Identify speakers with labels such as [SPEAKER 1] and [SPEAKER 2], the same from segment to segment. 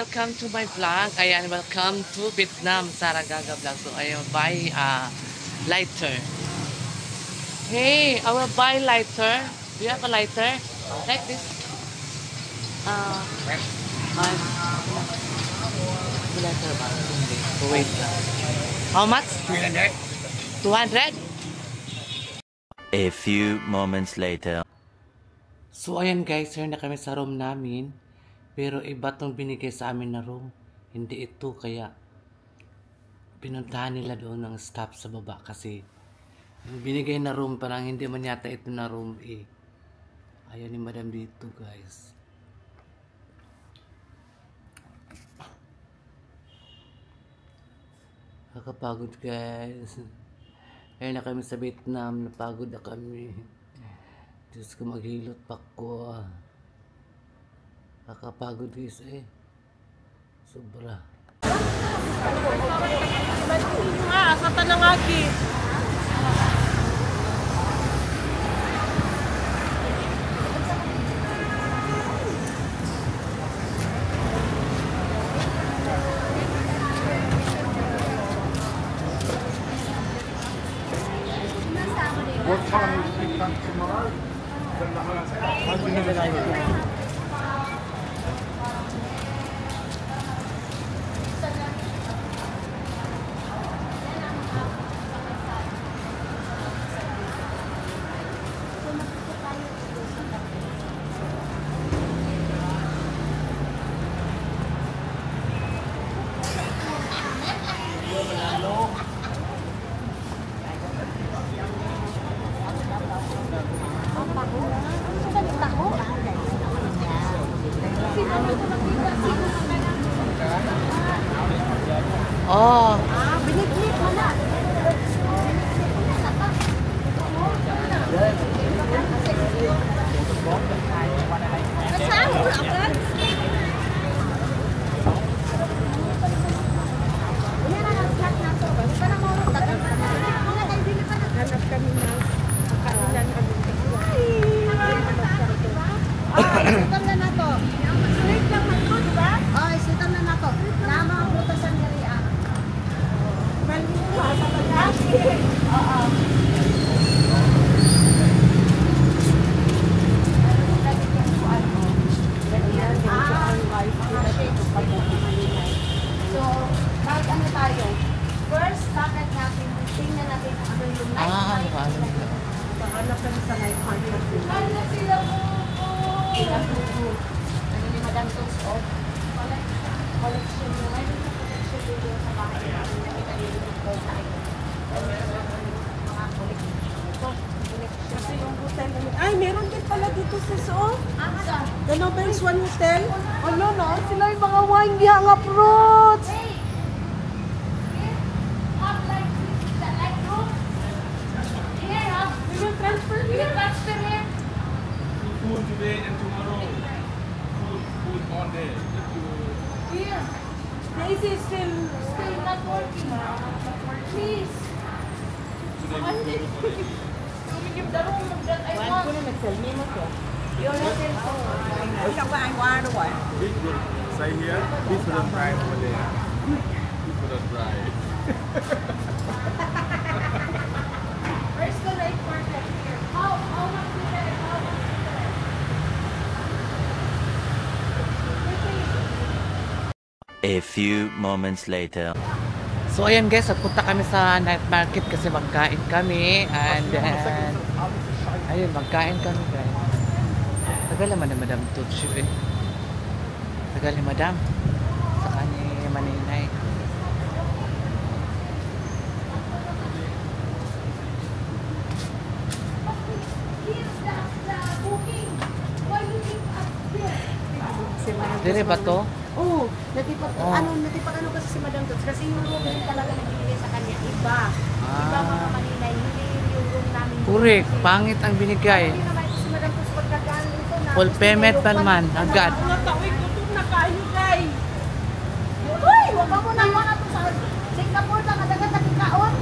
[SPEAKER 1] welcome to my vlog. Ayan, welcome to Vietnam, Sara Gaga Vlog. So, I will buy lighter. Hey, I will buy lighter. Do you have a lighter? Like this? Lighter ba? Wait lang. How much? 200. 200?
[SPEAKER 2] A few moments later.
[SPEAKER 1] So, ayan guys, here na kami sa room namin. Pero iba tong binigay sa amin na room. Hindi ito, kaya pinuntahan nila doon ng staff sa baba kasi yung binigay na room parang hindi man yata ito na room eh. Ayan ni madam dito guys. Nakakapagod guys. Ayan na kami sa Vietnam, napagod na kami. Diyos ko, maghilot pa ko. Nakakapagod guys eh. Sobra.
[SPEAKER 3] Sa Tanangagi.
[SPEAKER 4] What time is it come tomorrow?
[SPEAKER 1] Oh.
[SPEAKER 3] Biniglit mo na. Saan mo akan? Hanap kami na kailan kami. Sitam na nato. Straight lang man ko, di ba? Oh, sitam na nato. Nama ang brutasan diri ah. Oo. So, kahit ano tayo, first, bakit natin, tingnan natin kung ano yung night market. Hanap kami sa night market. Hanap sila po! Ano ni Madam Toast of collection nyo. Mayroon sa collection dito sa bahay natin. Nakita dito ko tayo. Mga collection. Kasi yung hotel namin. Ay, meron din pala dito sa Soong. The Nobel Swan Hotel. Ano no? Sila yung mga wine nga fruits.
[SPEAKER 4] Food today and tomorrow. Food all day.
[SPEAKER 3] Here. This is still not working. Please. Give the room that I want.
[SPEAKER 4] Say here, different price over there. Different price.
[SPEAKER 3] Where's the night market here? How much is it?
[SPEAKER 2] A few moments later.
[SPEAKER 1] So ayan guys, punta kami sa night market kasi magkain kami and then ayun, magkain kami guys. Tagal naman na Madam Tutsyo eh. Tagal ni Madam. Saka ni Maninay. Dire ba to?
[SPEAKER 3] Oo, natipak ano kasi si Madam Tots kasi yung room din talaga nagbibigay sa kanya iba. Iba mga Manila, hindi yung room namin.
[SPEAKER 1] Correct, pangit ang binigay.
[SPEAKER 3] Hindi naman si Madam Tots pagkagaan nito na.
[SPEAKER 1] Full payment pa naman, agad.
[SPEAKER 3] Natawid ko ito na kayo kay. Uy, wag mo na mga to sa Singapore ka kadagat nakikaon.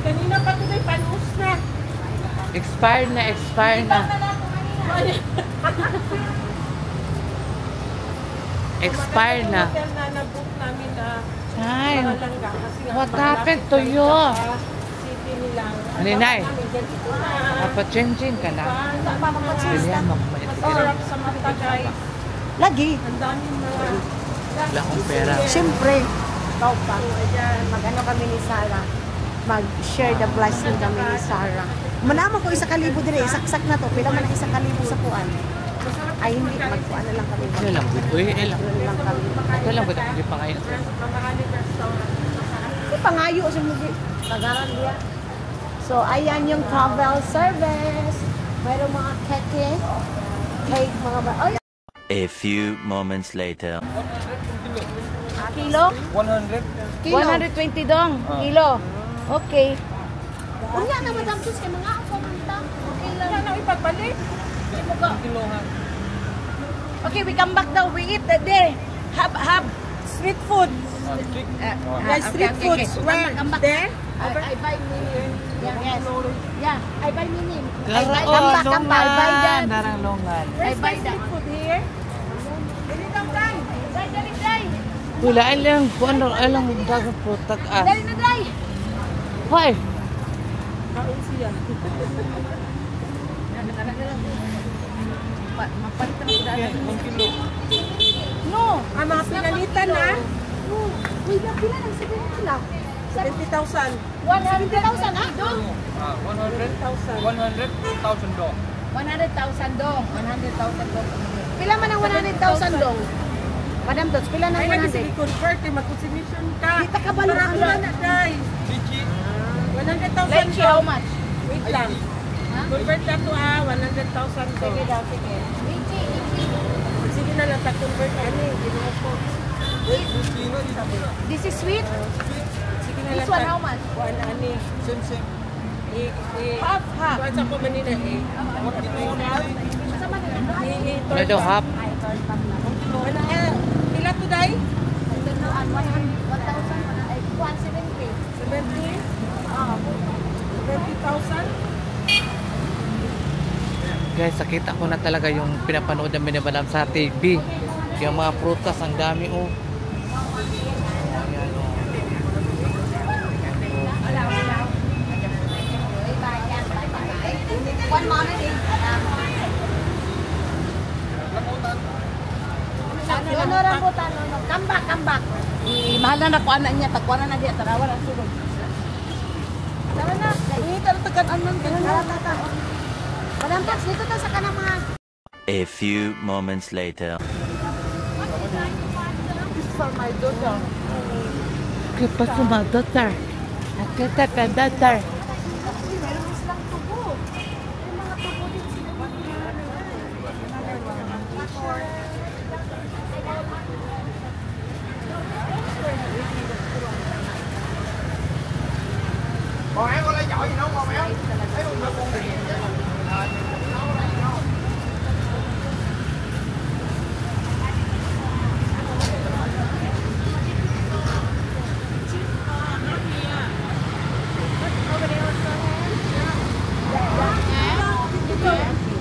[SPEAKER 3] Kanina pa ito may panus na.
[SPEAKER 1] Expired na, expired na.
[SPEAKER 3] Iba na nato kanina.
[SPEAKER 1] Expired na.
[SPEAKER 3] Hotel na nag-book namin na
[SPEAKER 1] Ay,
[SPEAKER 3] mga langga. Kasi nga,
[SPEAKER 1] what
[SPEAKER 3] malapit
[SPEAKER 1] happened to
[SPEAKER 3] kami
[SPEAKER 1] you?
[SPEAKER 3] sa city nila.
[SPEAKER 1] Ninay.
[SPEAKER 3] Namin, ganito na.
[SPEAKER 1] Papa-changing ka na. Bilihan mo kung may
[SPEAKER 3] Masarap sa mata, guys.
[SPEAKER 5] Lagi.
[SPEAKER 3] Ang daming mga...
[SPEAKER 1] Wala akong pera.
[SPEAKER 5] Siyempre, ikaw pa. Mag-ano kami ni Sarah. Mag-share the blessing kami ni Sarah. Manama ko 1,000 dire, isaksak na to. Pila man ang 1,000 sa kuan. Ay hindi, magkuan na lang kami.
[SPEAKER 1] Ito lang, uy, lang.
[SPEAKER 5] Mag lang kami.
[SPEAKER 1] Ito lang, hindi pa ngayon.
[SPEAKER 3] Mamahaling restaurant.
[SPEAKER 5] Hindi pangayo sa mga kagaran diya. So, ayan yung travel service. Mayroong mga cake, mga ay,
[SPEAKER 2] A few moments later.
[SPEAKER 5] kilo?
[SPEAKER 4] 100.
[SPEAKER 5] Kilo.
[SPEAKER 6] 120 dong, kilo. Okay.
[SPEAKER 5] Unya na Madam Tus kay mga ako manta. Okay lang.
[SPEAKER 3] Wala nang ipagbalik.
[SPEAKER 6] Okay, we come back now. We eat there. Have
[SPEAKER 3] Street food.
[SPEAKER 6] guys,
[SPEAKER 3] street foods. Where?
[SPEAKER 6] Come back.
[SPEAKER 3] There?
[SPEAKER 5] I buy mini. Yes. Yeah, I buy mini.
[SPEAKER 1] Garao,
[SPEAKER 5] Come back, I buy that.
[SPEAKER 1] Darang longan.
[SPEAKER 3] Where's
[SPEAKER 5] buy
[SPEAKER 3] the
[SPEAKER 5] that.
[SPEAKER 3] street food here? Dili lang lang.
[SPEAKER 1] Wala, alang, kung ano, alang, dagang protag as.
[SPEAKER 6] Dali na, dali.
[SPEAKER 1] Hoy!
[SPEAKER 3] Kain siya.
[SPEAKER 6] No.
[SPEAKER 3] Ang mga pinalitan na.
[SPEAKER 5] Uy, pila lang sabi nila.
[SPEAKER 3] 70,000.
[SPEAKER 6] 100,000 ah? Dong.
[SPEAKER 4] 100,000 dong.
[SPEAKER 6] 100,000 dong. 100,000 dong.
[SPEAKER 5] Pila man ang 100,000 dong? Madam Tots, pila
[SPEAKER 3] Ay,
[SPEAKER 5] nang
[SPEAKER 3] lagi sige
[SPEAKER 5] 100?
[SPEAKER 3] convert eh. Mag-consumption ka.
[SPEAKER 5] Kita ka balo
[SPEAKER 3] Para
[SPEAKER 5] ka
[SPEAKER 3] wala
[SPEAKER 5] lang.
[SPEAKER 3] na, guys. 100,000
[SPEAKER 6] Like how much?
[SPEAKER 3] Wait lang. Convert na to 100,000 to.
[SPEAKER 5] Sige daw, sige.
[SPEAKER 3] Sige na lang, ta-convert ano eh. Ginawa ko.
[SPEAKER 6] This is sweet.
[SPEAKER 3] Sige na
[SPEAKER 6] This
[SPEAKER 3] lang.
[SPEAKER 6] one how much?
[SPEAKER 3] One ani.
[SPEAKER 4] Same.
[SPEAKER 6] Half, half.
[SPEAKER 3] Kuha sa ko manina eh.
[SPEAKER 1] Ano daw, hap?
[SPEAKER 3] Pila to day?
[SPEAKER 5] 170.
[SPEAKER 3] 70? 20,000?
[SPEAKER 1] Guys, nakita ko na talaga yung pinapanood namin ni Madam sa TV. Yung mga prutas, ang dami oh. Ayan, oh.
[SPEAKER 5] One moment eh. Ano rambutan? Come back, come back.
[SPEAKER 6] Mahal na nakuha na niya. Takuha na diya. Tarawa na sulod.
[SPEAKER 5] Tara na.
[SPEAKER 6] Uy, tagan man.
[SPEAKER 5] Madam Tots, dito ta sa kanang mga
[SPEAKER 2] A few moments later.
[SPEAKER 3] For my daughter.
[SPEAKER 1] ¿Qué pasó, my daughter? ¿Qué te daughter?
[SPEAKER 5] meron silang tubo. May mga tubo din sila.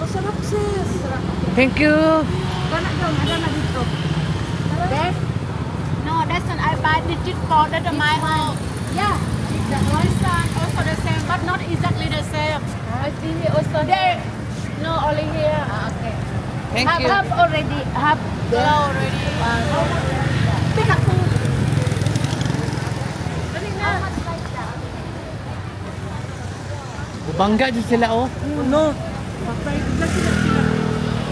[SPEAKER 3] Masarap sis.
[SPEAKER 1] Thank you.
[SPEAKER 6] There? No, that's not. I buy the cheap for that my own. Yeah. The one son also the same, but not exactly the same. I see here also there. No, only here. Okay.
[SPEAKER 1] Thank
[SPEAKER 6] have,
[SPEAKER 1] you.
[SPEAKER 6] Have already. Have there already. Pick up food.
[SPEAKER 1] Bangga din sila oh.
[SPEAKER 3] No. Mag-private na sila.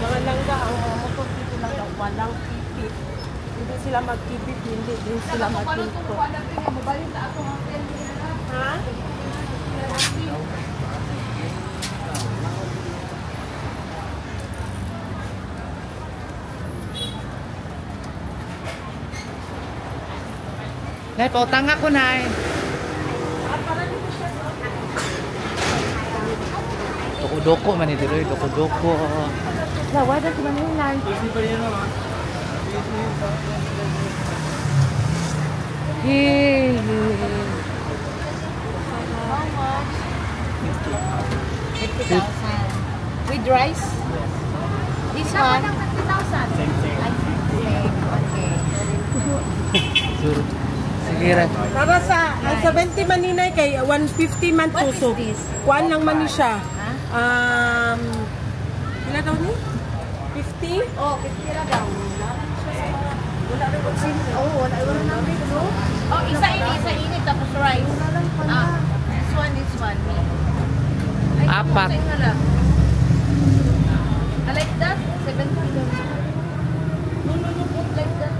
[SPEAKER 3] Mga langga, ang mga motor dito lang daw. Walang tipid. Hindi sila mag-tipid, hindi din sila mag-tipid. Ha?
[SPEAKER 1] Nay, pautang ako, Nay. Doko-doko man ito, doko-doko.
[SPEAKER 5] Lawadan ko man yung line.
[SPEAKER 1] Hey.
[SPEAKER 6] How much? 50,000. With rice? This one?
[SPEAKER 5] Same thing.
[SPEAKER 6] Same. Okay.
[SPEAKER 1] Sure. Sige ra.
[SPEAKER 7] Para sa ang 70 maninay kay 150 man tuso. Kuan lang man ni siya. Ilan daw ni? 50?
[SPEAKER 5] Oh, 50 ra daw. Wala rin ko sin. Oh, wala na no.
[SPEAKER 6] Oh, isa ini tapos rice. This one.
[SPEAKER 1] Apat.
[SPEAKER 6] I like that. 70. No, put like that.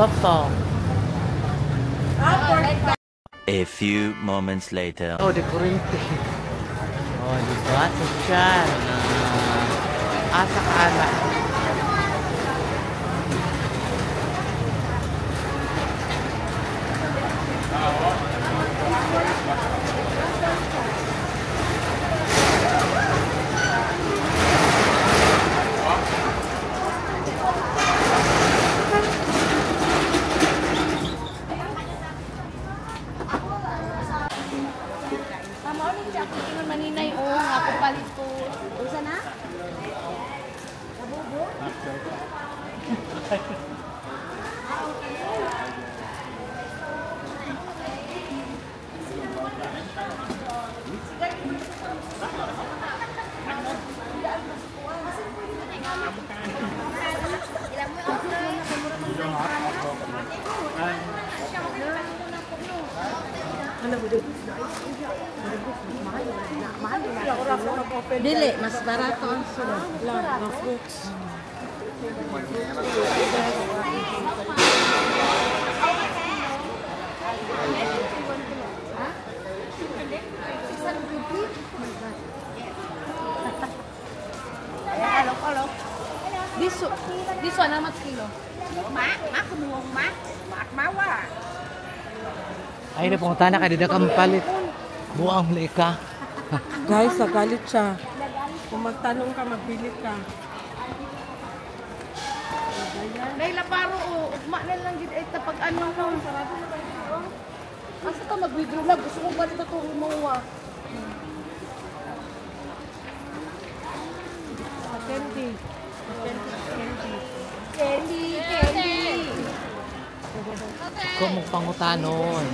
[SPEAKER 1] Toto.
[SPEAKER 6] Like that.
[SPEAKER 2] A few moments later.
[SPEAKER 1] Oh, di kurente. Oh, di ba? Social. Asa ka na.
[SPEAKER 6] Tama ulit siya. Kung maninay, ako palit ko.
[SPEAKER 5] Usa na?
[SPEAKER 7] Dili, mas barato ang sunod. Lang, ng fruits.
[SPEAKER 6] Hello. This one, how much kilo?
[SPEAKER 1] Ay, napunta na ka. Di na ka mapalit. Buang lika.
[SPEAKER 7] Guys, nagalit siya. Kung magtanong ka, magbili ka.
[SPEAKER 6] Layla paro ugma na lang gid ay tapag ano no. Asa ka mag-withdraw lang gusto ko ba dito to mo Candy.
[SPEAKER 1] Kung pangutanon.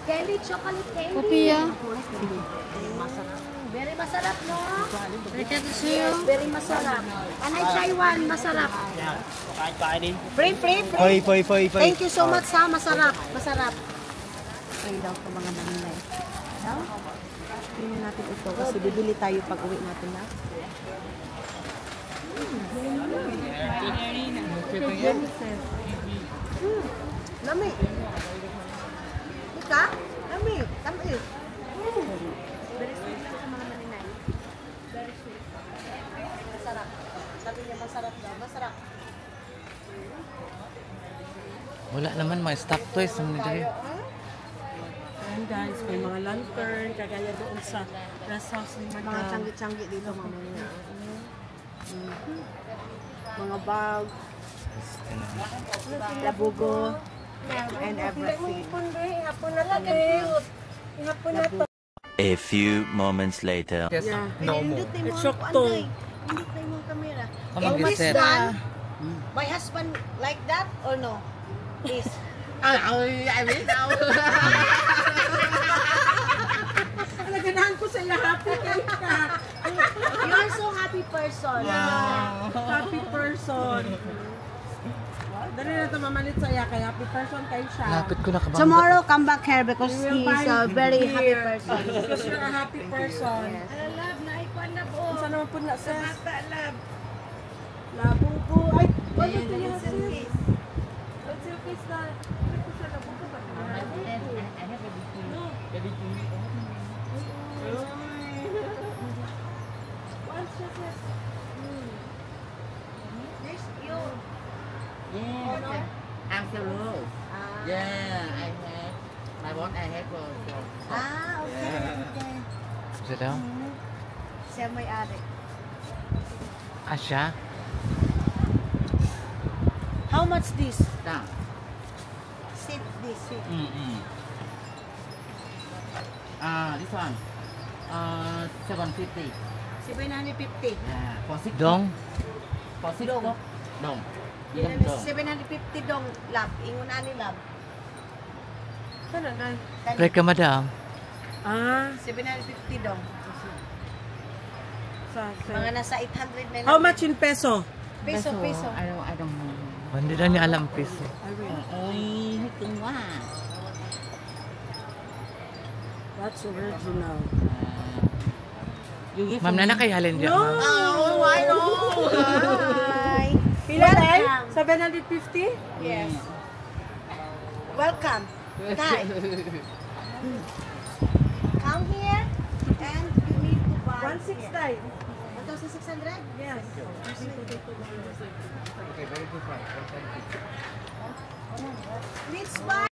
[SPEAKER 5] Candy, chocolate candy.
[SPEAKER 6] Kupiya.
[SPEAKER 5] Very masarap, no? Yes, very masarap. And I try one, masarap. Free. Thank you so much, ha? Masarap. Ay daw ko mga maninay. Daw? Tingnan natin ito kasi bibili tayo pag uwi natin, ha? Lami. Ika? Lami. Tamis. Very sweet lang sa mga maninay. Very sweet. Masarap. Sabi niya masarap daw. Masarap.
[SPEAKER 1] Wala naman mga stock toys.
[SPEAKER 7] Ayan guys, may mga lantern, kagaya doon sa rest house ni
[SPEAKER 5] Mga
[SPEAKER 7] Madam.
[SPEAKER 5] tiyanggi-tiyanggi dito, mga maninay. Mga bag. Labugo. And everything.
[SPEAKER 2] A few moments later.
[SPEAKER 1] Yes,
[SPEAKER 7] Yeah.
[SPEAKER 1] no mo.
[SPEAKER 7] It's shock to.
[SPEAKER 5] Hindi tayo mong kamera.
[SPEAKER 1] Kamang
[SPEAKER 5] In this
[SPEAKER 1] giset.
[SPEAKER 5] one, my husband like that or no? Please.
[SPEAKER 7] Naganahan ko sa iyo, happy kayo ka.
[SPEAKER 5] You are so happy person.
[SPEAKER 7] Happy person. Dali na ito mamalit sa iya, kay happy person kayo siya.
[SPEAKER 1] Lapit ko na kabang.
[SPEAKER 5] Tomorrow, come back here because
[SPEAKER 7] We will
[SPEAKER 5] he's
[SPEAKER 7] buy
[SPEAKER 5] a very
[SPEAKER 7] beer.
[SPEAKER 5] happy person.
[SPEAKER 7] Because you're a happy person.
[SPEAKER 6] Love na ikuan na po.
[SPEAKER 7] Saan naman po na, sis?
[SPEAKER 6] Love.
[SPEAKER 7] Labugo. Ay, ano ito yung sis? Ang silkis na. Ano po siya, labugo ba? Once siya, sis.
[SPEAKER 5] There's you.
[SPEAKER 8] I'm serious. Yeah, I have. My boss, I have also.
[SPEAKER 5] Okay.
[SPEAKER 1] Siya daw?
[SPEAKER 5] Siya may-ari.
[SPEAKER 1] Asya?
[SPEAKER 5] How much this?
[SPEAKER 8] Down.
[SPEAKER 5] Sit this.
[SPEAKER 8] This one. 750.
[SPEAKER 5] 750.
[SPEAKER 8] Yeah, for 6.
[SPEAKER 1] Dong?
[SPEAKER 8] có xích đồng. Đồng. Đi làm đồng.
[SPEAKER 5] 750 dong, lab. Ingon ani lab.
[SPEAKER 7] Sana na.
[SPEAKER 1] Pray ka, madam.
[SPEAKER 5] 750 dong. Mga nasa 800 na lang.
[SPEAKER 7] How much in peso?
[SPEAKER 5] Peso.
[SPEAKER 8] I don't know.
[SPEAKER 1] Hindi na niya alam piso.
[SPEAKER 8] Ôi, cưng quá à.
[SPEAKER 7] That's original.
[SPEAKER 8] You give
[SPEAKER 1] Ma'am, na nakayalin diyan.
[SPEAKER 7] No!
[SPEAKER 5] Oh, I know. Hi.
[SPEAKER 7] Pila tayo?
[SPEAKER 5] Welcome.
[SPEAKER 7] 750?
[SPEAKER 5] Yes. Welcome. Hi. Come here and you need to buy
[SPEAKER 7] 1,600 tayo.
[SPEAKER 5] 1,600?
[SPEAKER 7] Yes.
[SPEAKER 5] Let's buy.